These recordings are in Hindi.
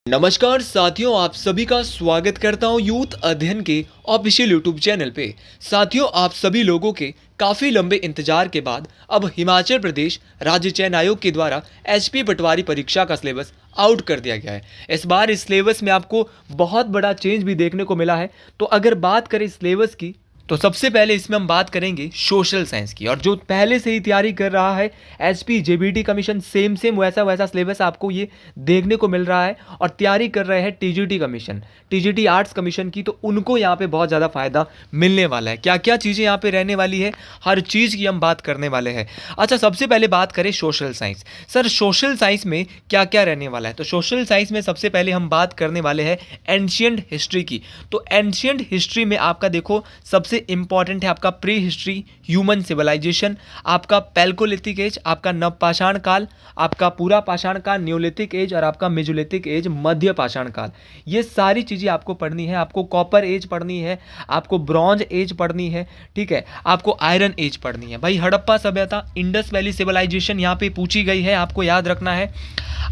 नमस्कार साथियों, आप सभी का स्वागत करता हूं यूथ अध्ययन के ऑफिशियल यूट्यूब चैनल पे। साथियों, आप सभी लोगों के काफ़ी लंबे इंतजार के बाद अब हिमाचल प्रदेश राज्य चयन आयोग के द्वारा एचपी पटवारी परीक्षा का सिलेबस आउट कर दिया गया है। इस बार इस सिलेबस में आपको बहुत बड़ा चेंज भी देखने को मिला है। तो अगर बात करें सिलेबस की, तो सबसे पहले इसमें हम बात करेंगे सोशल साइंस की। और जो पहले से ही तैयारी कर रहा है एचपी जेबीटी कमीशन, सेम वैसा सिलेबस आपको ये देखने को मिल रहा है। और तैयारी कर रहे हैं TGT commission, TGT arts commission की, तो उनको यहाँ पे बहुत ज़्यादा फायदा मिलने वाला है। क्या क्या चीज़ें यहाँ पे रहने वाली है, हर चीज़ की हम बात करने वाले हैं। अच्छा, सबसे पहले बात करें social science. Sir, social science में क्या क्या रहने वाला है? तो सोशल साइंस में सबसे पहले हम बात करने वाले हैं एंशियंट हिस्ट्री की। तो एंशियंट हिस्ट्री में आपका देखो सबसे इंपॉर्टेंट है आपका प्री हिस्ट्री, ह्यूमन सिविलाइजेशन, आपका पैल्कोलिथिक एज, आपका नवपाषाण काल, आपका पूरा पाषाण काल, न्यूलिथिक एज, और आपका मेजोलिथिक एज, मध्य पाषाण काल। ये सारी चीज़ें आपको पढ़नी है। आपको कॉपर एज पढ़नी है, आपको ब्रॉन्ज एज पढ़नी है, ठीक है, आपको आयरन एज पढ़नी है। भाई, हड़प्पा सभ्यता, इंडस वैली सिविलाइजेशन यहाँ पे पूछी गई है, आपको याद रखना है।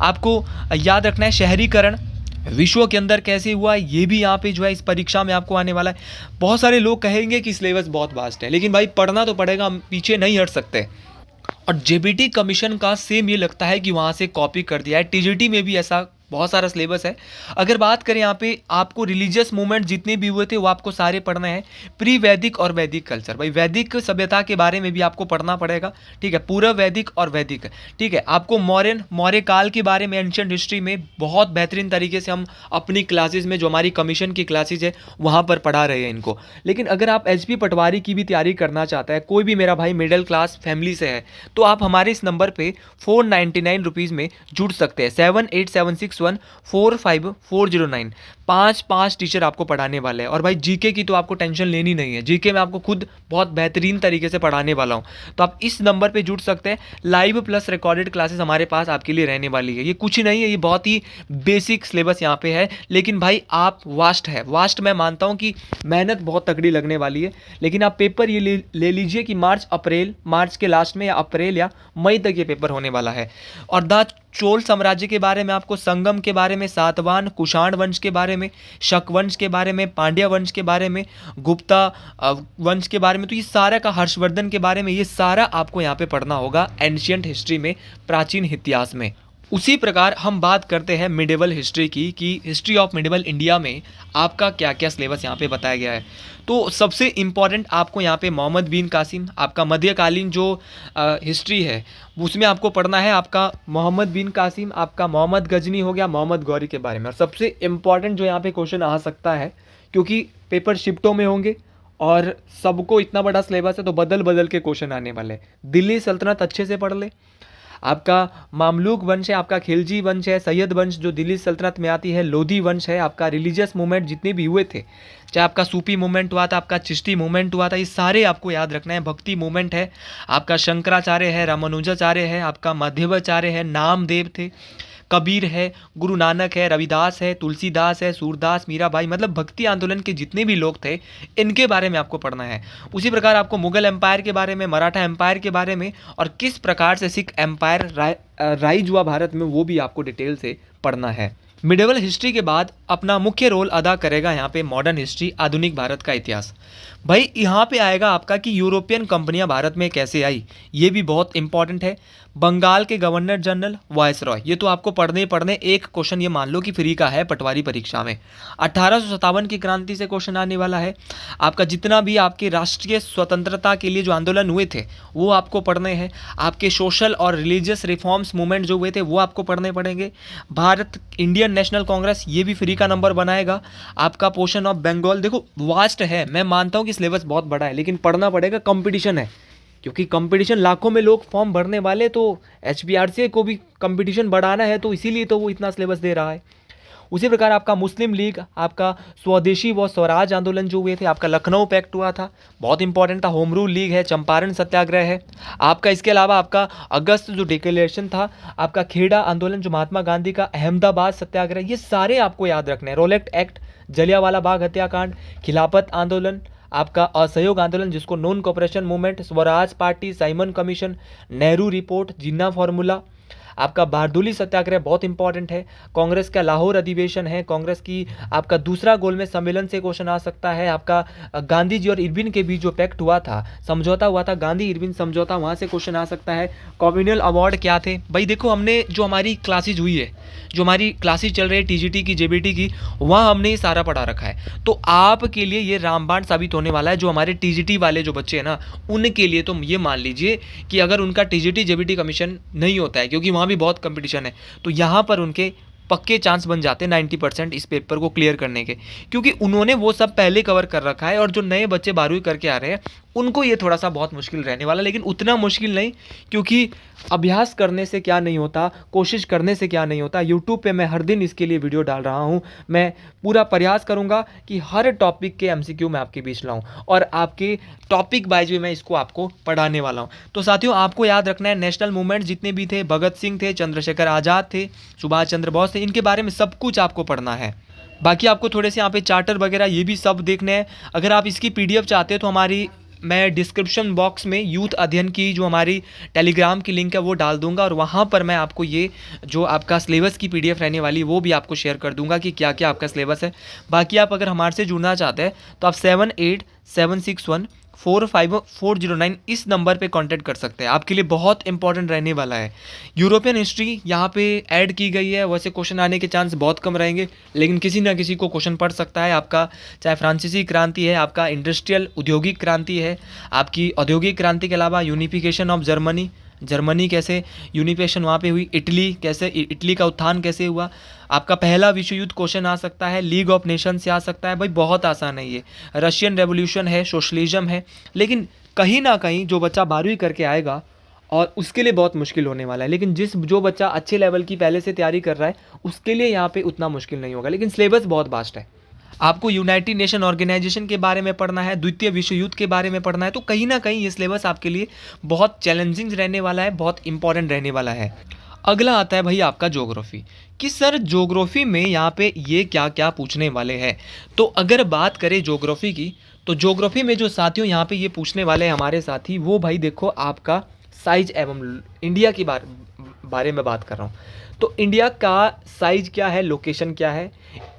आपको याद रखना है शहरीकरण विश्व के अंदर कैसे हुआ, ये भी यहाँ पे जो है इस परीक्षा में आपको आने वाला है। बहुत सारे लोग कहेंगे कि सिलेबस बहुत वास्ट है, लेकिन भाई पढ़ना तो पड़ेगा, हम पीछे नहीं हट सकते। और जेबीटी कमीशन का सेम ये लगता है कि वहाँ से कॉपी कर दिया है। टीजीटी में भी ऐसा बहुत सारा सिलेबस है। अगर बात करें यहाँ पे, आपको रिलीजियस मूवमेंट जितने भी हुए थे वो आपको सारे पढ़ने हैं। प्री वैदिक और वैदिक कल्चर, भाई वैदिक सभ्यता के बारे में भी आपको पढ़ना पड़ेगा, ठीक है, पूरा वैदिक और वैदिक, ठीक है। आपको मौर्य काल के बारे में एंशिएंट हिस्ट्री में बहुत बेहतरीन तरीके से हम अपनी क्लासेज में, जो हमारी कमीशन की क्लासेज है, वहाँ पर पढ़ा रहे हैं इनको। लेकिन अगर आप एचपी पटवारी की भी तैयारी करना चाहता है, कोई भी मेरा भाई मिडिल क्लास फैमिली से है, तो आप हमारे इस नंबर पे 499 रुपीज़ में जुड़ सकते हैं। 7876145409। 5 टीचर आपको पढ़ाने वाले हैं। और भाई जीके की तो आपको टेंशन लेनी नहीं है, जीके में आपको खुद बहुत बेहतरीन तरीके से पढ़ाने वाला हूँ। तो आप इस नंबर पे जुड़ सकते हैं। लाइव प्लस रिकॉर्डेड क्लासेस हमारे पास आपके लिए रहने वाली है। ये कुछ नहीं है, ये बहुत ही बेसिक सिलेबस यहाँ पे है। लेकिन भाई आप वास्ट मैं मानता हूँ कि मेहनत बहुत तगड़ी लगने वाली है। लेकिन आप पेपर ये ले लीजिए कि मार्च के लास्ट में, या अप्रैल या मई तक ये पेपर होने वाला है। और द चोल साम्राज्य के बारे में, आपको संगम के बारे में, सातवाहन कुषाण वंश के बारे में, शक वंश के बारे में, पांड्या वंश के बारे में, गुप्ता वंश के बारे में, तो ये सारा का हर्षवर्धन के बारे में, ये सारा आपको यहाँ पे पढ़ना होगा एंशिएंट हिस्ट्री में, प्राचीन इतिहास में। उसी प्रकार हम बात करते हैं मिडिवल हिस्ट्री की, कि हिस्ट्री ऑफ मिडिवल इंडिया में आपका क्या क्या सिलेबस यहाँ पे बताया गया है। तो सबसे इम्पॉर्टेंट आपको यहाँ पे मोहम्मद बिन कासिम, आपका मध्यकालीन जो हिस्ट्री है उसमें आपको पढ़ना है आपका मोहम्मद बिन कासिम, आपका मोहम्मद गजनी हो गया, मोहम्मद गौरी के बारे में। और सबसे इम्पॉर्टेंट जो यहाँ पे क्वेश्चन आ सकता है, क्योंकि पेपर शिफ्टों में होंगे और सबको इतना बड़ा सिलेबस है, तो बदल बदल के क्वेश्चन आने वाले हैं। दिल्ली सल्तनत अच्छे से पढ़ ले। आपका मामलूक वंश है, आपका खिलजी वंश है, सैयद वंश जो दिल्ली सल्तनत में आती है, लोधी वंश है, आपका रिलीजियस मूवमेंट जितने भी हुए थे, चाहे आपका सूफी मूवमेंट हुआ था, आपका चिश्ती मूवमेंट हुआ था, ये सारे आपको याद रखना है। भक्ति मूवमेंट है, आपका शंकराचार्य है, रामानुजाचार्य है, आपका माधवाचार्य है, नामदेव थे, कबीर है, गुरु नानक है, रविदास है, तुलसीदास है, सूरदास, मीराबाई, मतलब भक्ति आंदोलन के जितने भी लोग थे इनके बारे में आपको पढ़ना है। उसी प्रकार आपको मुगल एम्पायर के बारे में, मराठा एम्पायर के बारे में, और किस प्रकार से सिख एम्पायर राइज हुआ भारत में, वो भी आपको डिटेल से पढ़ना है। मिडिवल हिस्ट्री के बाद अपना मुख्य रोल अदा करेगा यहाँ पे मॉडर्न हिस्ट्री, आधुनिक भारत का इतिहास। भाई यहाँ पे आएगा आपका कि यूरोपियन कंपनियाँ भारत में कैसे आई, ये भी बहुत इंपॉर्टेंट है। बंगाल के गवर्नर जनरल, वायसरॉय, ये तो आपको पढ़ने एक क्वेश्चन ये मान लो कि फ्री का है पटवारी परीक्षा में। 1857 की क्रांति से क्वेश्चन आने वाला है। आपका जितना भी आपके राष्ट्रीय स्वतंत्रता के लिए जो आंदोलन हुए थे वो आपको पढ़ने हैं। आपके सोशल और रिलीजियस रिफॉर्म्स मूवमेंट जो हुए थे वो आपको पढ़ने पड़ेंगे। भारत इंडियन नेशनल कांग्रेस, ये भी फ्री का नंबर बनाएगा। आपका पोर्शन ऑफ बंगाल, देखो वास्ट है, मैं मानता हूँ कि सिलेबस बहुत बड़ा है, लेकिन पढ़ना पड़ेगा, कंपटीशन है, क्योंकि कंपटीशन लाखों में लोग फॉर्म भरने वाले, तो एचपीआरसी को भी कंपटीशन बढ़ाना है, तो इसीलिए तो वो इतना सिलेबस दे रहा है। उसी प्रकार आपका मुस्लिम लीग, आपका स्वदेशी व स्वराज आंदोलन जो हुए थे, आपका लखनऊ पैक्ट हुआ था, बहुत इंपॉर्टेंट था। होम रूल लीग है, चंपारण सत्याग्रह है आपका। इसके अलावा आपका अगस्त जो डिक्लेरेशन था, आपका खेड़ा आंदोलन जो महात्मा गांधी का, अहमदाबाद सत्याग्रह, ये सारे आपको याद रखने हैं। रोलेक्ट एक्ट, जलियांवाला बाग हत्याकांड, खिलाफत आंदोलन, आपका असहयोग आंदोलन जिसको non cooperation movement, Swaraj party, Simon commission, Nehru report, Jinnah formula, आपका बारदोली सत्याग्रह बहुत इंपॉर्टेंट है, कांग्रेस का लाहौर अधिवेशन है, कांग्रेस की आपका दूसरा गोलमेज सम्मेलन से क्वेश्चन आ सकता है, आपका गांधी जी और इरविन के बीच जो पैक्ट हुआ था, समझौता हुआ था, गांधी इरविन समझौता, वहाँ से क्वेश्चन आ सकता है। कम्युनल अवार्ड क्या थे भाई, देखो हमने जो हमारी क्लासेज हुई है, जो हमारी क्लासेज चल रही है टीजीटी की, जेबीटी की, वहाँ हमने ये सारा पढ़ा रखा है। तो आपके लिए ये रामबाण साबित होने वाला है, जो हमारे टीजीटी वाले जो बच्चे हैं ना, उनके लिए तो ये मान लीजिए कि अगर उनका टीजीटी जेबीटी कमीशन नहीं होता है, क्योंकि वहाँ भी बहुत कंपटीशन है, तो यहाँ पर उनके पक्के चांस बन जाते हैं 90% इस पेपर को क्लियर करने के, क्योंकि उन्होंने वो सब पहले कवर कर रखा है। और जो नए बच्चे 12वीं करके आ रहे हैं उनको ये थोड़ा सा बहुत मुश्किल रहने वाला, लेकिन उतना मुश्किल नहीं, क्योंकि अभ्यास करने से क्या नहीं होता, कोशिश करने से क्या नहीं होता। यूट्यूब पे मैं हर दिन इसके लिए वीडियो डाल रहा हूँ। मैं पूरा प्रयास करूँगा कि हर टॉपिक के एमसीक्यू मैं आपके बीच लाऊँ, और आपके टॉपिक वाइज भी मैं इसको आपको पढ़ाने वाला हूँ। तो साथियों, आपको याद रखना है, नेशनल मूवमेंट जितने भी थे, भगत सिंह थे, चंद्रशेखर आज़ाद थे, सुभाष चंद्र बोस थे, इनके बारे में सब कुछ आपको पढ़ना है। बाकी आपको थोड़े से यहाँ पे चार्टर वगैरह ये भी सब देखने हैं। अगर आप इसकी पीडीएफ चाहते हो तो मैं डिस्क्रिप्शन बॉक्स में यूथ अध्ययन की जो हमारी टेलीग्राम की लिंक है वो डाल दूंगा, और वहाँ पर मैं आपको ये जो आपका सिलेबस की पीडीएफ रहने वाली है वो भी आपको शेयर कर दूंगा कि क्या क्या आपका सिलेबस है। बाकी आप अगर हमारे से जुड़ना चाहते हैं तो आप 7876145409 इस नंबर पे कांटेक्ट कर सकते हैं। आपके लिए बहुत इंपॉर्टेंट रहने वाला है। यूरोपियन हिस्ट्री यहाँ पे ऐड की गई है, वैसे क्वेश्चन आने के चांस बहुत कम रहेंगे, लेकिन किसी ना किसी को क्वेश्चन पड़ सकता है आपका, चाहे फ्रांसीसी क्रांति है, आपका इंडस्ट्रियल औद्योगिक क्रांति है, आपकी औद्योगिक क्रांति के अलावा यूनिफिकेशन ऑफ जर्मनी कैसे यूनिफिकेशन वहाँ पे हुई, इटली का उत्थान कैसे हुआ, आपका पहला विश्व युद्ध क्वेश्चन आ सकता है, लीग ऑफ नेशन से आ सकता है। भाई बहुत आसान है ये। रशियन रेवोल्यूशन है, सोशलिज्म है, लेकिन कहीं ना कहीं जो बच्चा 12वीं करके आएगा और उसके लिए बहुत मुश्किल होने वाला है, लेकिन जो बच्चा अच्छे लेवल की पहले से तैयारी कर रहा है उसके लिए यहाँ पे उतना मुश्किल नहीं होगा। लेकिन सिलेबस बहुत वास्ट है। आपको यूनाइटेड नेशन ऑर्गेनाइजेशन के बारे में पढ़ना है, द्वितीय विश्व युद्ध के बारे में पढ़ना है, तो कहीं ना कहीं ये सिलेबस आपके लिए बहुत चैलेंजिंग रहने वाला है, बहुत इंपॉर्टेंट रहने वाला है। अगला आता है भाई आपका ज्योग्राफी, कि सर ज्योग्राफी में यहाँ पे ये क्या क्या पूछने वाले हैं। तो अगर बात करें ज्योग्राफी की, तो ज्योग्राफी में जो साथियों यहाँ पे ये पूछने वाले हैं हमारे साथी, वो भाई देखो आपका साइज एवं इंडिया की बारे में बात कर रहा हूँ। तो इंडिया का साइज क्या है, लोकेशन क्या है,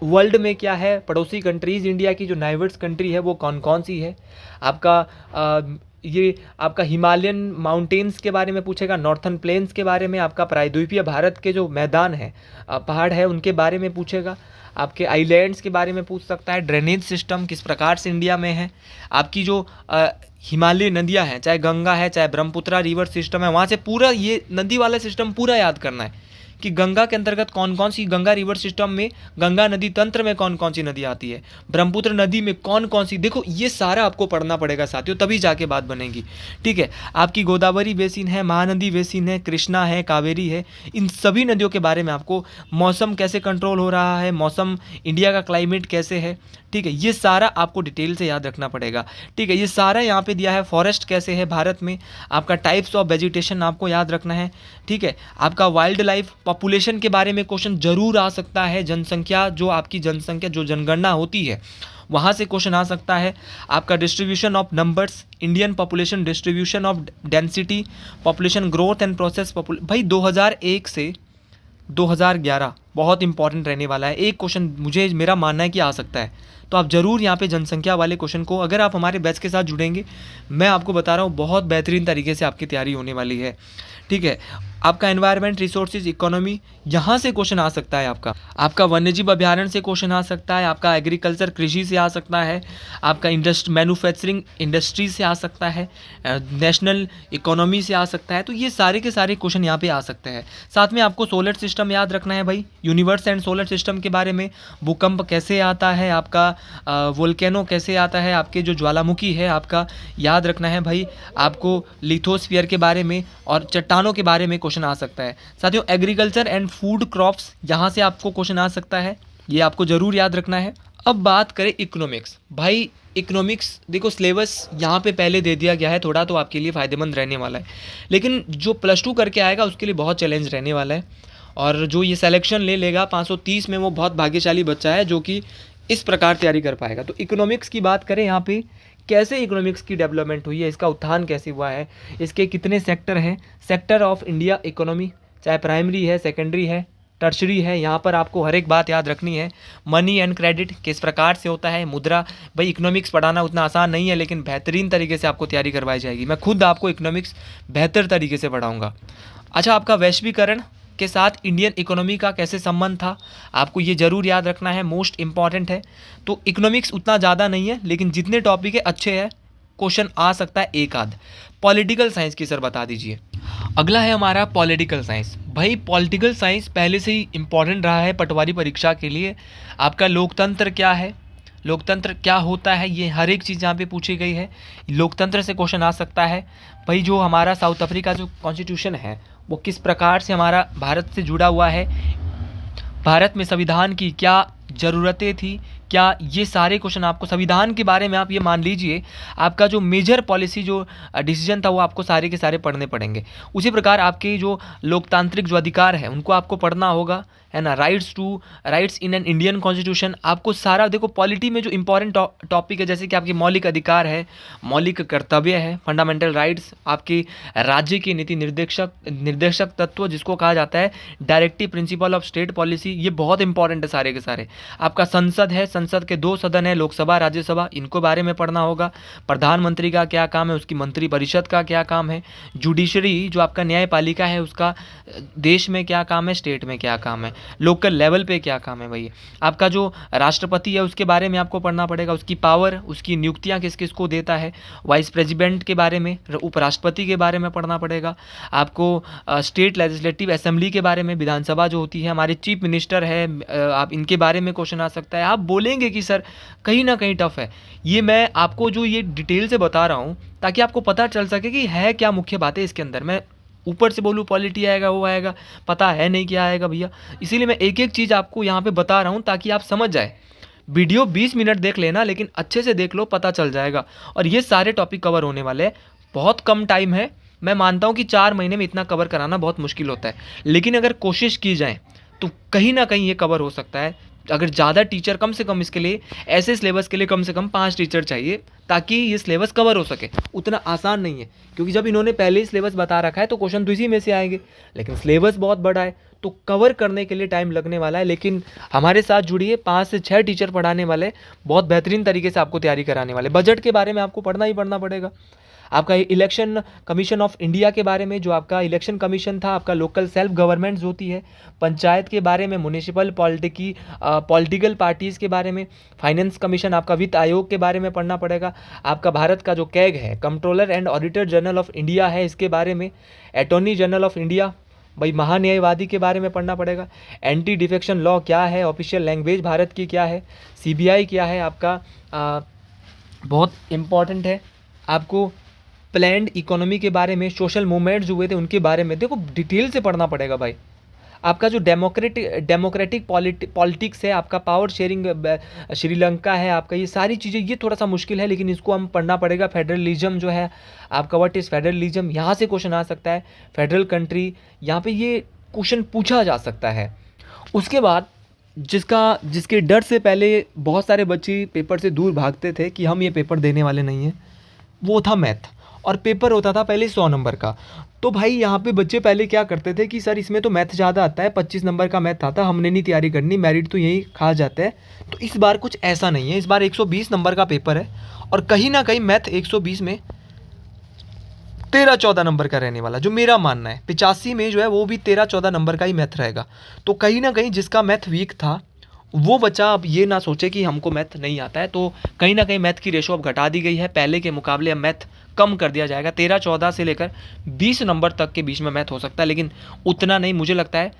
वर्ल्ड में क्या है, पड़ोसी कंट्रीज़ इंडिया की जो नाइबर्स कंट्री है वो कौन कौन सी है, ये आपका हिमालयन माउंटेन्स के बारे में पूछेगा, नॉर्थर्न प्लेन्स के बारे में, आपका प्रायद्वीपीय भारत के जो मैदान है, पहाड़ है, उनके बारे में पूछेगा, आपके आइलैंड्स के बारे में पूछ सकता है, ड्रेनेज सिस्टम किस प्रकार से इंडिया में है, आपकी जो हिमालय नदियां हैं, चाहे गंगा है, चाहे ब्रह्मपुत्रा रिवर सिस्टम है, वहाँ से पूरा ये नदी वाला सिस्टम पूरा याद करना है कि गंगा के अंतर्गत कौन कौन सी, गंगा रिवर सिस्टम में गंगा नदी तंत्र में कौन कौन सी नदी आती है, ब्रह्मपुत्र नदी में कौन कौन सी, देखो ये सारा आपको पढ़ना पड़ेगा साथियों, तभी जाके बात बनेगी। ठीक है, आपकी गोदावरी बेसिन है, महानदी बेसिन है, कृष्णा है, कावेरी है, इन सभी नदियों के बारे में आपको, मौसम कैसे कंट्रोल हो रहा है, मौसम इंडिया का क्लाइमेट कैसे है, ठीक है, ये सारा आपको डिटेल से याद रखना पड़ेगा। ठीक है, ये सारा यहाँ पे दिया है, फॉरेस्ट कैसे है भारत में, आपका टाइप्स ऑफ वेजिटेशन आपको याद रखना है। ठीक है, आपका वाइल्ड लाइफ पॉपुलेशन के बारे में क्वेश्चन जरूर आ सकता है, जनसंख्या, जो आपकी जनसंख्या जो जनगणना होती है वहाँ से क्वेश्चन आ सकता है। आपका distribution of numbers, Indian population distribution of density, population growth and process भाई 2001 से 2011 बहुत इंपॉर्टेंट रहने वाला है। एक क्वेश्चन मुझे मेरा मानना है कि आ सकता है, तो आप ज़रूर यहाँ पे जनसंख्या वाले क्वेश्चन को, अगर आप हमारे बैच के साथ जुड़ेंगे, मैं आपको बता रहा हूँ बहुत बेहतरीन तरीके से आपकी तैयारी होने वाली है। ठीक है, आपका एनवायरनमेंट, रिसोर्सेज, इकोनॉमी, यहाँ से क्वेश्चन आ सकता है। आपका वन्यजीव अभ्यारण्य से क्वेश्चन आ सकता है, आपका एग्रीकल्चर कृषि से आ सकता है, आपका मैन्युफैक्चरिंग इंडस्ट्री से आ सकता है, नेशनल इकोनॉमी से आ सकता है। तो ये सारे के सारे क्वेश्चन यहाँ पे आ सकते हैं। साथ में आपको सोलर सिस्टम याद रखना है भाई, यूनिवर्स एंड सोलर सिस्टम के बारे में, भूकंप कैसे आता है, आपका वोल्केनो कैसे आता है, आपके जो ज्वालामुखी है आपका याद रखना है भाई, आपको लिथोस्फीयर के बारे में और चट्टानों के बारे में क्वेश्चन आ सकता है। साथियों, एग्रीकल्चर एंड फूड क्रॉप्स, यहाँ से आपको क्वेश्चन आ सकता है, ये आपको जरूर याद रखना है। अब बात करें इकोनॉमिक्स, भाई इकोनॉमिक्स देखो सिलेबस यहाँ पे पहले दे दिया गया है थोड़ा, तो आपके लिए फ़ायदेमंद रहने वाला है, लेकिन जो +2 करके आएगा उसके लिए बहुत चैलेंज रहने वाला है, और जो ये सिलेक्शन ले लेगा 530 में, वो बहुत भाग्यशाली बच्चा है जो कि इस प्रकार तैयारी कर पाएगा। तो इकोनॉमिक्स की बात करें, यहाँ पे कैसे इकोनॉमिक्स की डेवलपमेंट हुई है, इसका उत्थान कैसे हुआ है, इसके कितने सेक्टर हैं, सेक्टर ऑफ इंडिया इकोनॉमी, चाहे प्राइमरी है, सेकेंडरी है, टर्शरी है, यहाँ पर आपको हर एक बात याद रखनी है। मनी एंड क्रेडिट किस प्रकार से होता है, मुद्रा, भाई इकोनॉमिक्स पढ़ाना उतना आसान नहीं है, लेकिन बेहतरीन तरीके से आपको तैयारी करवाई जाएगी। मैं खुद आपको इकोनॉमिक्स बेहतर तरीके से पढ़ाऊँगा। अच्छा, आपका वैश्वीकरण के साथ इंडियन इकोनॉमी का कैसे संबंध था, आपको ये ज़रूर याद रखना है, मोस्ट इंपॉर्टेंट है। तो इकोनॉमिक्स उतना ज़्यादा नहीं है, लेकिन जितने टॉपिक है अच्छे हैं, क्वेश्चन आ सकता है एक आध। पॉलिटिकल साइंस की सर बता दीजिए। अगला है हमारा पॉलिटिकल साइंस। भाई पॉलिटिकल साइंस पहले से ही इम्पॉर्टेंट रहा है पटवारी परीक्षा के लिए। आपका लोकतंत्र क्या है, लोकतंत्र क्या होता है, ये हर एक चीज़ यहाँ पे पूछी गई है। लोकतंत्र से क्वेश्चन आ सकता है। भाई जो हमारा साउथ अफ्रीका जो कॉन्स्टिट्यूशन है वो किस प्रकार से हमारा भारत से जुड़ा हुआ है, भारत में संविधान की क्या ज़रूरतें थी, क्या, ये सारे क्वेश्चन आपको संविधान के बारे में आप ये मान लीजिए आपका जो मेजर पॉलिसी जो डिसीजन था वो आपको सारे के सारे पढ़ने पड़ेंगे। उसी प्रकार आपके जो लोकतांत्रिक जो अधिकार है उनको आपको पढ़ना होगा, है ना। Rights in an Indian constitution, आपको सारा देखो पॉलिटी में जो इंपॉर्टेंट टॉपिक है, जैसे कि आपके मौलिक अधिकार है, मौलिक कर्तव्य है, फंडामेंटल राइट्स, आपके राज्य के नीति निर्देशक तत्व जिसको कहा जाता है directive principle of state policy, ये बहुत इंपॉर्टेंट है सारे के सारे। आपका संसद है, संसद के 2 सदन है, लोकसभा राज्यसभा, इनको बारे में पढ़ना होगा। प्रधानमंत्री का क्या काम है, उसकी मंत्री परिषद का क्या काम है। जुडिशरी जो आपका न्यायपालिका है उसका देश में क्या काम है, स्टेट में क्या काम है, लोकल लेवल पे क्या काम है। भाई आपका जो राष्ट्रपति है उसके बारे में आपको पढ़ना पड़ेगा, उसकी पावर, उसकी नियुक्तियां किस किस को देता है। वाइस प्रेसिडेंट के बारे में, उपराष्ट्रपति के बारे में पढ़ना पड़ेगा आपको। स्टेट लेजिस्लेटिव असेंबली के बारे में, विधानसभा जो होती है, हमारे चीफ मिनिस्टर है, आप इनके बारे में क्वेश्चन आ सकता है। आप बोलेंगे कि सर कहीं ना कहीं टफ है, ये मैं आपको जो ये डिटेल से बता रहा हूँ ताकि आपको पता चल सके कि है क्या मुख्य बातें इसके अंदर। मैं ऊपर से बोलूँ पॉलिटी आएगा वो आएगा, पता है नहीं क्या आएगा भैया, इसीलिए मैं एक एक चीज़ आपको यहाँ पे बता रहा हूँ ताकि आप समझ जाए। वीडियो 20 मिनट देख लेना, लेकिन अच्छे से देख लो, पता चल जाएगा। और ये सारे टॉपिक कवर होने वाले हैं, बहुत कम टाइम है। मैं मानता हूँ कि 4 महीने में इतना कवर कराना बहुत मुश्किल होता है, लेकिन अगर कोशिश की जाए तो कहीं ना कहीं ये कवर हो सकता है। अगर ज़्यादा टीचर, कम से कम इसके लिए, ऐसे सिलेबस के लिए कम से कम 5 टीचर चाहिए ताकि ये सिलेबस कवर हो सके। उतना आसान नहीं है, क्योंकि जब इन्होंने पहले ही सिलेबस बता रखा है तो क्वेश्चन तो इसी में से आएंगे, लेकिन सिलेबस बहुत बड़ा है तो कवर करने के लिए टाइम लगने वाला है। लेकिन हमारे साथ जुड़िए, 5 से 6 टीचर पढ़ाने वाले, बहुत बेहतरीन तरीके से आपको तैयारी कराने वाले। बजट के बारे में आपको पढ़ना ही पढ़ना पड़ेगा। आपका इलेक्शन कमीशन ऑफ इंडिया के बारे में, जो आपका इलेक्शन कमीशन था, आपका लोकल सेल्फ गवर्नमेंट्स होती है, पंचायत के बारे में, म्युनिसिपल पॉलिटिकल पार्टीज़ के बारे में, फाइनेंस कमीशन, आपका वित्त आयोग के बारे में पढ़ना पड़ेगा। आपका भारत का जो कैग है, controller and auditor general of India है, इसके बारे में, अटॉर्नी जनरल ऑफ इंडिया, भाई महान्यायवादी के बारे में पढ़ना पड़ेगा। एंटी डिफेक्शन लॉ क्या है, ऑफिशियल लैंग्वेज भारत की क्या है, सीबीआई क्या है आपका, बहुत इम्पॉर्टेंट है। आपको प्लैंड इकोनॉमी के बारे में, सोशल मूवमेंट्स हुए थे उनके बारे में, देखो डिटेल से पढ़ना पड़ेगा भाई। आपका जो डेमोक्रेटिक पॉलिटिक्स है, आपका पावर शेयरिंग श्रीलंका है, आपका ये सारी चीज़ें, ये थोड़ा सा मुश्किल है लेकिन इसको हम पढ़ना पड़ेगा। फेडरलिज्म जो है आपका, व्हाट इज़ फेडरलिज्म, यहाँ से क्वेश्चन आ सकता है। फेडरल कंट्री, यहाँ पे ये क्वेश्चन पूछा जा सकता है। उसके बाद जिसके डर से पहले बहुत सारे बच्चे पेपर से दूर भागते थे कि हम ये पेपर देने वाले नहीं हैं, वो था मैथ। और पेपर होता था पहले 100 नंबर का। तो भाई यहाँ पे बच्चे पहले क्या करते थे कि सर इसमें तो मैथ ज़्यादा आता है, 25 नंबर का मैथ आता, हमने नहीं तैयारी करनी, मेरिट तो यही खा जाता है। तो इस बार कुछ ऐसा नहीं है, इस बार 120 नंबर का पेपर है और कहीं ना कहीं मैथ 120 में 13-14 नंबर का रहने वाला, जो मेरा मानना है। 85 में जो है वो भी 13-14 नंबर का ही मैथ रहेगा। तो कहीं ना कहीं जिसका मैथ वीक था वो बच्चा अब ये ना सोचे कि हमको मैथ नहीं आता है, तो कहीं ना कहीं मैथ की रेशो अब घटा दी गई है, पहले के मुकाबले अब मैथ कम कर दिया जाएगा। 13-14 से लेकर 20 नंबर तक के बीच में मैथ हो सकता है, लेकिन उतना नहीं। मुझे लगता है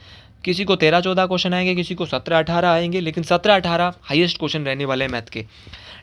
किसी को 13-14 क्वेश्चन आएंगे, किसी को 17-18 आएंगे, लेकिन 17-18 हाईएस्ट क्वेश्चन रहने वाले हैं मैथ के।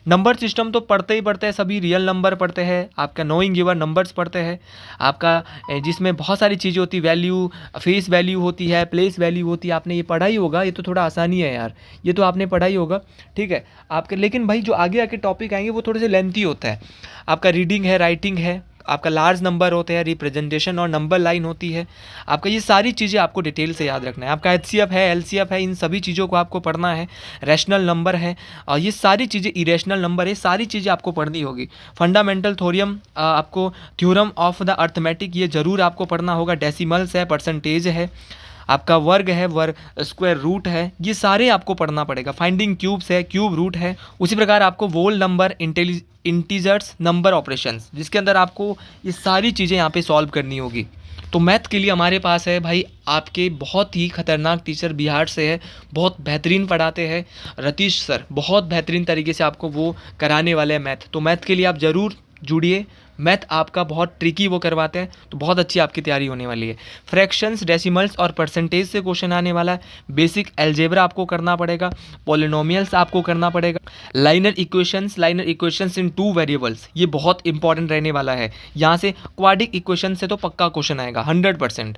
नंबर सिस्टम तो पढ़ते ही पढ़ते हैं, सभी रियल नंबर पढ़ते हैं, आपका नोइंग गिवन नंबर्स पढ़ते हैं, आपका जिसमें बहुत सारी चीज़ें होती, वैल्यू, फेस वैल्यू होती है, प्लेस वैल्यू होती है। आपने ये पढ़ा ही होगा, ये तो थोड़ा आसानी है यार, ये तो आपने पढ़ा ही होगा, ठीक है आपके। लेकिन भाई जो आगे आके टॉपिक आएंगे वो थोड़े से लेंथी होता है। आपका रीडिंग है, राइटिंग है, आपका लार्ज नंबर होते हैं, रिप्रेजेंटेशन और नंबर लाइन होती है आपका। ये सारी चीज़ें आपको डिटेल से याद रखना है। आपका HCF है, LCF है, इन सभी चीज़ों को आपको पढ़ना है। रैशनल नंबर है और ये सारी चीज़ें, इरेशनल नंबर है, सारी चीज़ें आपको पढ़नी होगी। फंडामेंटल थ्योरम, आपको थ्योरम ऑफ द अर्थमेटिक ये ज़रूर आपको पढ़ना होगा। डेसिमल्स है, परसेंटेज है, आपका वर्ग है, वर्ग स्क्वायर रूट है, ये सारे आपको पढ़ना पड़ेगा। फाइंडिंग क्यूब्स है, क्यूब रूट है। उसी प्रकार आपको वोल नंबर, इंटीजर्स, नंबर ऑपरेशंस, जिसके अंदर आपको ये सारी चीज़ें यहाँ पे सॉल्व करनी होगी। तो मैथ के लिए हमारे पास है भाई आपके बहुत ही खतरनाक टीचर, बिहार से है, बहुत बेहतरीन पढ़ाते हैं, रतीश सर। बहुत बेहतरीन तरीके से आपको वो कराने वाले हैं मैथ। तो मैथ के लिए आप ज़रूर जुड़िए। मैथ आपका बहुत ट्रिकी वो करवाते हैं, तो बहुत अच्छी आपकी तैयारी होने वाली है। फ्रैक्शंस, डेसिमल्स और परसेंटेज से क्वेश्चन आने वाला है। बेसिक अलजेब्रा आपको करना पड़ेगा। पॉलिनोमियल्स आपको करना पड़ेगा। लाइनर इक्वेशंस इन 2 वेरिएबल्स, ये बहुत इंपॉर्टेंट रहने वाला है। यहाँ से क्वाड्रिक इक्वेशन से तो पक्का क्वेश्चन आएगा 100%।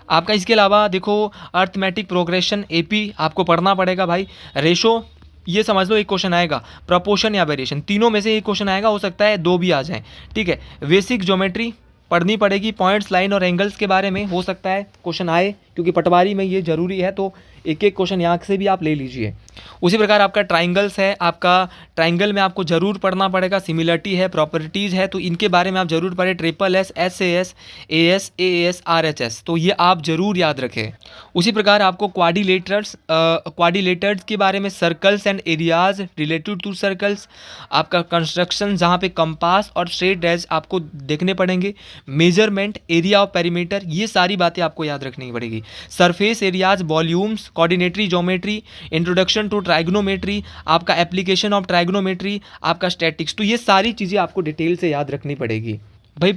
आपका इसके अलावा देखो अर्थमेटिक प्रोग्रेशन AP आपको पढ़ना पड़ेगा भाई। रेशो, ये समझ लो एक क्वेश्चन आएगा। प्रपोर्शन या वेरिएशन, तीनों में से एक क्वेश्चन आएगा, हो सकता है 2 भी आ जाएं, ठीक है। बेसिक ज्योमेट्री पढ़नी पड़ेगी। पॉइंट्स, लाइन और एंगल्स के बारे में हो सकता है क्वेश्चन आए, क्योंकि पटवारी में ये जरूरी है, तो एक एक क्वेश्चन यहाँ से भी आप ले लीजिए। उसी प्रकार आपका ट्राइंगल्स है, आपका ट्राइंगल में आपको जरूर पढ़ना पड़ेगा। सिमिलरिटी है, प्रॉपर्टीज़ है, तो इनके बारे में आप जरूर पढ़ें। SSS, SAS, AS, AAS, RHS, तो ये आप जरूर याद रखें। उसी प्रकार आपको क्वाड्रिलेटर्स के बारे में, circles and areas related to circles, आपका कंस्ट्रक्शन जहाँ पे कंपास और स्ट्रेट एज आपको देखने पड़ेंगे। मेजरमेंट, एरिया ऑफ पेरीमीटर, ये सारी बातें आपको याद रखनी पड़ेगी। Surface areas, volumes, coordinatory geometry, introduction to trigonometry, आपका एप्लीकेशन ऑफ ट्राइग्नोमेट्री, आपका स्टैटिक्स, तो ये सारी चीज़ें आपको डिटेल से याद रखनी पड़ेगी भाई।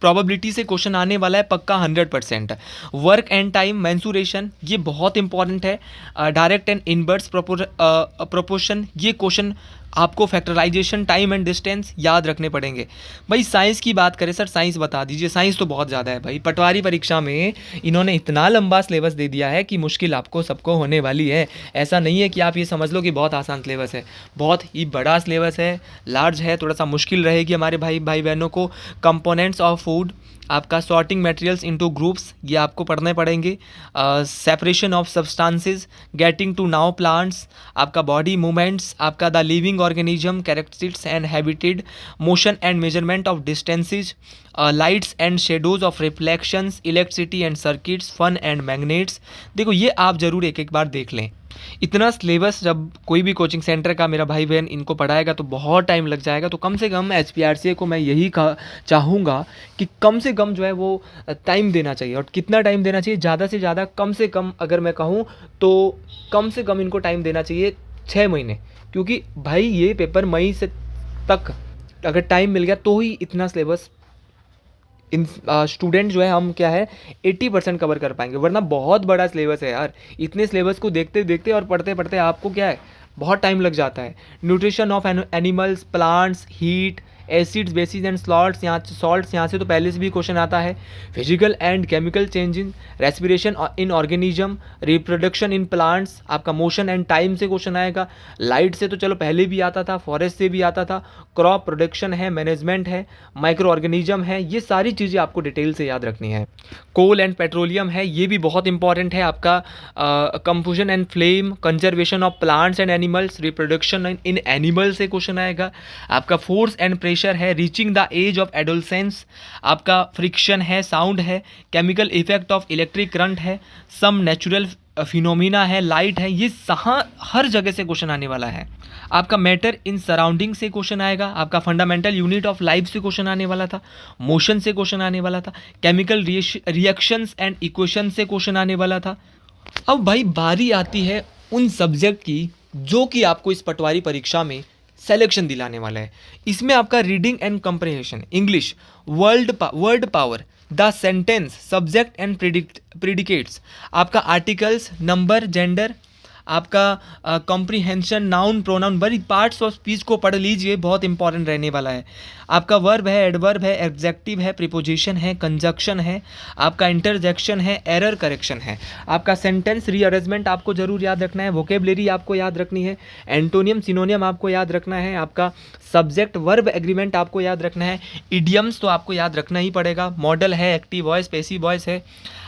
प्रोबेबिलिटी से क्वेश्चन आने वाला है पक्का 100%। वर्क एंड टाइम मेंसुरेशन, ये बहुत इंपॉर्टेंट है। डायरेक्ट एंड इनवर्स प्रोपोर्शन, ये क्वेश्चन आपको फैक्टराइजेशन, टाइम एंड डिस्टेंस याद रखने पड़ेंगे भाई। साइंस की बात करें, सर साइंस बता दीजिए। साइंस तो बहुत ज़्यादा है भाई, पटवारी परीक्षा में इन्होंने इतना लंबा सिलेबस दे दिया है कि मुश्किल आपको सबको होने वाली है। ऐसा नहीं है कि आप ये समझ लो कि बहुत आसान सिलेबस है, बहुत ही बड़ा सिलेबस है, लार्ज है, थोड़ा सा मुश्किल रहेगी हमारे भाई बहनों को। कंपोनेंट्स ऑफ फूड, आपका सॉर्टिंग मटेरियल्स इनटू ग्रुप्स, ये आपको पढ़ने पड़ेंगे। Separation of substances, getting to know plants, आपका बॉडी मूवमेंट्स, आपका the living organism, characteristics and habitat, motion and measurement of distances, lights and shadows of reflections, electricity and circuits, fun and magnets. देखो ये आप ज़रूर एक एक बार देख लें। इतना सिलेबस जब कोई भी कोचिंग सेंटर का मेरा भाई बहन इनको पढ़ाएगा तो बहुत टाइम लग जाएगा। तो कम से कम HPRCA को मैं यही चाहूँगा कि कम से कम जो है वो टाइम देना चाहिए। और कितना टाइम देना चाहिए? ज़्यादा से ज़्यादा, कम से कम अगर मैं कहूँ तो कम से कम इनको टाइम देना चाहिए 6 महीने, क्योंकि भाई ये पेपर मई से तक अगर टाइम मिल गया तो ही इतना सिलेबस इन स्टूडेंट जो है हम क्या है 80% कवर कर पाएंगे, वरना बहुत बड़ा सिलेबस है यार। इतने सिलेबस को देखते देखते और पढ़ते पढ़ते आपको क्या है बहुत टाइम लग जाता है। Nutrition of animals, plants, heat, acids, basis and salts, यहाँ से तो पहले से भी क्वेश्चन आता है। Physical and chemical changing, respiration in organism, reproduction in plants, आपका मोशन एंड टाइम से क्वेश्चन आएगा। लाइट से तो चलो पहले भी आता था, फॉरेस्ट से भी आता था, क्रॉप प्रोडक्शन है, मैनेजमेंट है, माइक्रो ऑर्गेनिज्म है, ये सारी चीज़ें आपको डिटेल से याद रखनी है। कोल एंड पेट्रोलियम है, ये भी बहुत इंपॉर्टेंट है आपका। Confusion and flame, conservation of plants and animals, reproduction in animal से क्वेश्चन आएगा। आपका फोर्स एंड प्रेशर है, reaching the age of adolescence, आपका फ्रिक्शन है, साउंड है, chemical effect of electric current है, सम नेचुरल फिनोमिना है, लाइट है, ये हर जगह से क्वेश्चन आने वाला है। आपका मैटर इन सराउंडिंग से क्वेश्चन आएगा। आपका फंडामेंटल यूनिट ऑफ लाइफ से क्वेश्चन आने वाला था। मोशन से क्वेश्चन आने वाला था। केमिकल रिएक्शंस एंड इक्वेशन से क्वेश्चन आने वाला था। अब भाई बारी आती है उन सब्जेक्ट की जो कि आपको इस पटवारी परीक्षा में सिलेक्शन दिलाने वाला है। इसमें आपका reading and comprehension, English, word power, the sentence, subject and predicates, आपका आर्टिकल्स, नंबर, जेंडर, आपका कॉम्प्रीहेंशन, नाउन, प्रोनाउन, बड़ी पार्ट्स ऑफ स्पीच को पढ़ लीजिए, बहुत इंपॉर्टेंट रहने वाला है। आपका वर्ब है, एडवर्ब है, एडजेक्टिव है, प्रीपोजिशन है, कंजक्शन है, आपका इंटरजेक्शन है, एरर करेक्शन है, आपका सेंटेंस रीअरेंजमेंट आपको जरूर याद रखना है, वोकेबलरी आपको याद रखनी है, एंटोनियम सिनोनियम आपको याद रखना है, आपका सब्जेक्ट वर्ब एग्रीमेंट आपको याद रखना है, इडियम्स तो आपको याद रखना ही पड़ेगा, मॉडल है, एक्टिव वॉइस, पैसिव वॉइस है,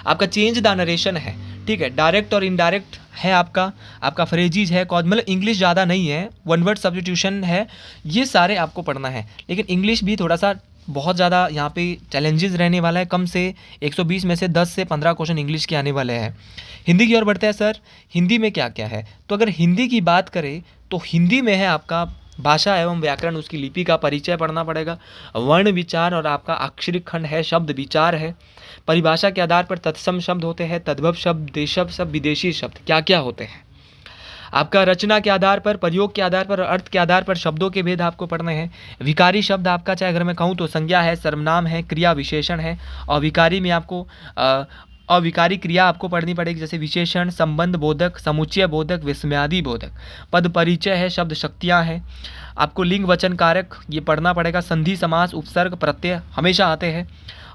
आपका चेंज द नरेशन है, ठीक है, डायरेक्ट और इनडायरेक्ट है, आपका फ्रेजीज है, मतलब इंग्लिश ज़्यादा नहीं है, वन वर्ड सब्स्टिट्यूशन है, ये सारे आपको पढ़ना है। लेकिन इंग्लिश भी थोड़ा सा बहुत ज़्यादा यहाँ पे चैलेंजेस रहने वाला है, कम से 120 में से 10 से 15 क्वेश्चन इंग्लिश के आने वाले हैं। हिंदी की ओर बढ़ते हैं सर, हिंदी में क्या क्या है? तो अगर हिंदी की बात करें तो हिंदी में है आपका भाषा एवं व्याकरण, उसकी लिपि का परिचय पढ़ना पड़ेगा, वर्ण विचार और आपका अक्षरिक खंड है, शब्द विचार है, परिभाषा के आधार पर तत्सम शब्द होते हैं, तद्भव शब्द, देशभ शब्द, विदेशी शब्द क्या क्या होते हैं, आपका रचना के आधार पर, प्रयोग के आधार पर और अर्थ के आधार पर शब्दों के भेद आपको पढ़ने हैं। विकारी शब्द आपका, चाहे अगर मैं कहूँ तो संज्ञा है, सर्वनाम है, क्रिया विशेषण है, और विकारी में आपको अविकारी क्रिया आपको पढ़नी पड़ेगी, जैसे विशेषण, संबंध बोधक, समुच्चय बोधक, विस्मयादि बोधक, पद परिचय है, शब्द शक्तियाँ हैं, आपको लिंग वचन कारक ये पढ़ना पड़ेगा, संधि समास, उपसर्ग प्रत्यय हमेशा आते हैं,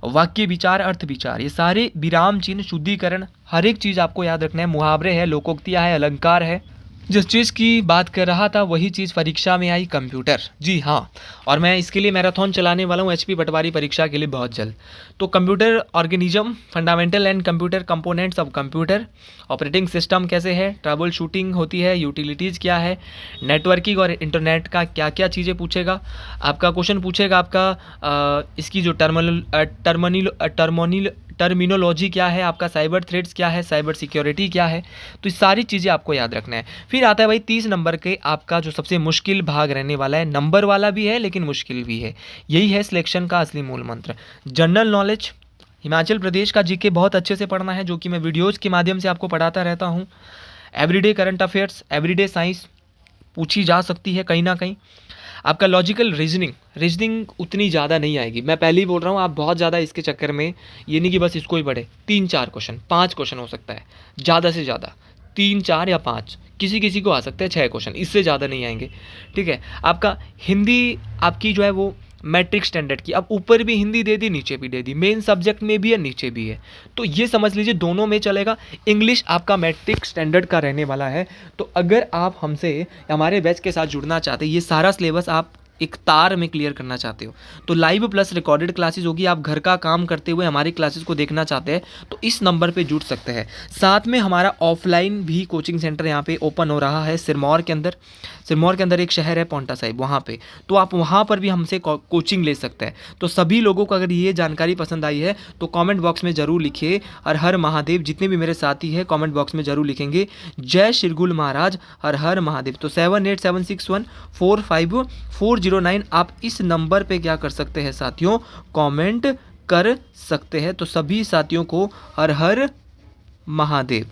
वाक्य विचार, अर्थ विचार, ये सारे विराम चिन्ह, शुद्धिकरण, हर एक चीज़ आपको याद रखना है, मुहावरे है, लोकोक्तियाँ है, अलंकार है। जिस चीज़ की बात कर रहा था वही चीज़ परीक्षा में आई, कंप्यूटर। जी हाँ, और मैं इसके लिए मैराथन चलाने वाला हूँ HP पटवारी परीक्षा के लिए बहुत जल्द। तो computer organism, fundamental and computer components of computer, operating system कैसे है, ट्रबल शूटिंग होती है, यूटिलिटीज़ क्या है, नेटवर्किंग और इंटरनेट का क्या क्या चीज़ें पूछेगा, आपका क्वेश्चन पूछेगा आपका इसकी जो टर्मिनोलॉजी क्या है, आपका साइबर थ्रेट्स क्या है, साइबर सिक्योरिटी क्या है, तो ये सारी चीज़ें आपको याद रखना है। फिर आता है भाई 30 नंबर के आपका जो सबसे मुश्किल भाग रहने वाला है, नंबर वाला भी है लेकिन मुश्किल भी है, यही है सिलेक्शन का असली मूल मंत्र। जनरल नॉलेज, हिमाचल प्रदेश का जीके बहुत अच्छे से पढ़ना है, जो कि मैं वीडियोज़ के माध्यम से आपको पढ़ाता रहता हूँ। Everyday current affairs, everyday science पूछी जा सकती है कहीं ना कहीं। आपका लॉजिकल रीजनिंग उतनी ज़्यादा नहीं आएगी, मैं पहले ही बोल रहा हूँ, आप बहुत ज़्यादा इसके चक्कर में ये नहीं कि बस इसको ही पढ़े, 3-4 क्वेश्चन, 5 क्वेश्चन हो सकता है ज़्यादा से ज़्यादा, 3, 4 या 5, किसी किसी को आ सकते हैं 6 क्वेश्चन, इससे ज़्यादा नहीं आएंगे, ठीक है। आपका हिंदी आपकी जो है वो मैट्रिक स्टैंडर्ड की, अब ऊपर भी हिंदी दे दी, नीचे भी दे दी, मेन सब्जेक्ट में भी है, नीचे भी है, तो ये समझ लीजिए दोनों में चलेगा। इंग्लिश आपका मैट्रिक स्टैंडर्ड का रहने वाला है, तो अगर आप हमसे हमारे बैच के साथ जुड़ना चाहते हैं, ये सारा सिलेबस आप एक तार में क्लियर करना चाहते हो, तो लाइव प्लस रिकॉर्डेड क्लासेस होगी, आप घर का काम करते हुए हमारी क्लासेस को देखना चाहते हैं तो इस नंबर पे जुड़ सकते हैं। साथ में हमारा ऑफलाइन भी कोचिंग सेंटर यहाँ पे ओपन हो रहा है सिरमौर के अंदर एक शहर है पौंटा साहिब, वहाँ पे, तो आप वहाँ पर भी हमसे कोचिंग ले सकते हैं। तो सभी लोगों को अगर ये जानकारी पसंद आई है तो कॉमेंट बॉक्स में ज़रूर लिखिए, हर हर महादेव। जितने भी मेरे साथी हैं कॉमेंट बॉक्स में ज़रूर लिखेंगे जय शिरगुल महाराज, हर हर महादेव। तो 7876145409 आप इस नंबर पे क्या कर सकते हैं साथियों, कमेंट कर सकते हैं। तो सभी साथियों को हर हर महादेव।